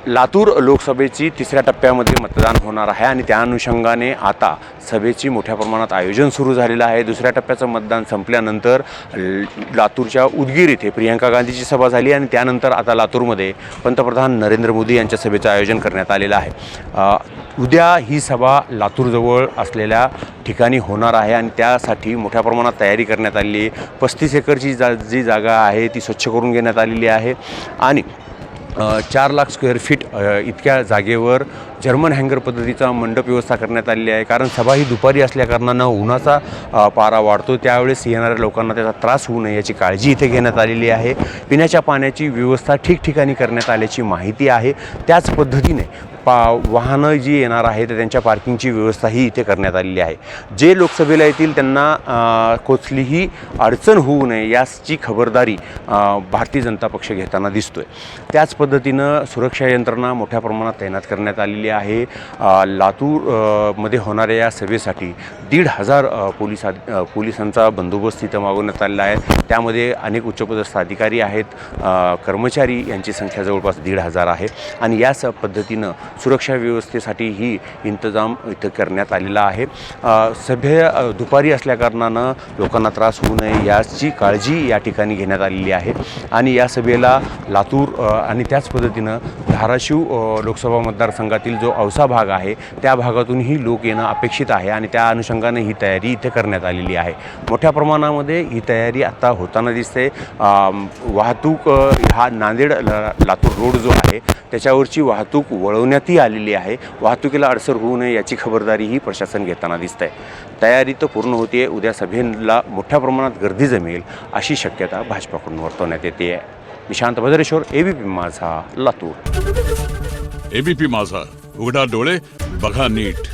लातूर लोकसभेची तिसऱ्या टप्प्यामध्ये मतदान होणार आहे आणि त्या अनुषंगाने आता सभेची मोठ्या प्रमाणात आयोजन सुरू झालेलं आहे। दुसऱ्या टप्प्याचं मतदान संपल्यानंतर लातूरच्या उदगीर येथे प्रियंका गांधीची सभा झाली आणि त्यानंतर आता लातूरमध्ये पंतप्रधान नरेंद्र मोदी यांच्या सभेचं आयोजन करण्यात आलेलं आहे। उद्या ही सभा लातूरजवळ असलेल्या ठिकाणी होणार आहे आणि त्यासाठी मोठ्या प्रमाणात तयारी करण्यात आलेली आहे। 35 एकरची जी जागा आहे ती स्वच्छ करून घेण्यात आलेली आहे आणि 4 लाख स्क्वेअर फीट इतक्या जागेवर जर्मन हँगर पद्धतीचा मंडप व्यवस्था करण्यात आलेली आहे। कारण सभा ही दुपारी असल्याकारणानं उन्हाचा पारा वाढतो, त्यावेळेस येणाऱ्या लोकांना त्याचा त्रास होऊ नये याची काळजी इथे घेण्यात आलेली आहे। पिण्याच्या पाण्याची व्यवस्था ठिकठिकाणी करण्यात आल्याची माहिती आहे। त्याच पद्धतीने वाहनं जी येणार आहेत त्यांच्या पार्किंगची व्यवस्थाही इथे करण्यात आलेली आहे। जे लोकसभेला येतील त्यांना कुठलीही अडचण होऊ नये याची खबरदारी भारतीय जनता पक्ष घेताना दिसतोय। त्याच पद्धतीनं सुरक्षा यंत्रणा मोठ्या प्रमाणात तैनात करण्यात आलेली आहे। लातूरमध्ये होणाऱ्या या सभेसाठी 1,500 पोलिसांचा बंदोबस्त इथं मागवण्यात आलेला आहे। त्यामध्ये अनेक उच्चपदस्थ अधिकारी आहेत, कर्मचारी यांची संख्या जवळपास 1,500 आहे आणि याच पद्धतीनं सुरक्षा व्यवस्थेसाठी ही इंतजाम इथं करण्यात आलेला आहे। सभे दुपारी असल्याकारणानं लोकांना त्रास होऊ नये याची काळजी या ठिकाणी घेण्यात आलेली आहे आणि या सभेला लातूर आणि त्याच पद्धतीनं धाराशिव लोकसभा मतदारसंघातील जो औसा भाग आहे त्या भागातूनही लोक येणं अपेक्षित आहे आणि त्या अनुषंगाने ही तयारी इथे करण्यात आलेली आहे। मोठ्या प्रमाणामध्ये ही तयारी आता होताना दिसते। वाहतूक हा नांदेड लातूर रोड जो आहे त्याच्यावरची वाहतूक वळवण्यातही आलेली आहे। वाहतुकीला अडसर होऊ नये याची खबरदारीही प्रशासन घेताना दिसतंय। तयारी तर पूर्ण होती आहे। उद्या सभेला मोठ्या प्रमाणात गर्दी जमेल अशी शक्यता भाजपाकडून वर्तवण्यात येते आहे। निशांत भद्रेश्वर, एबीपी माझा, लातूर। एबीपी माझा, उघडा डोळे बघा नीट।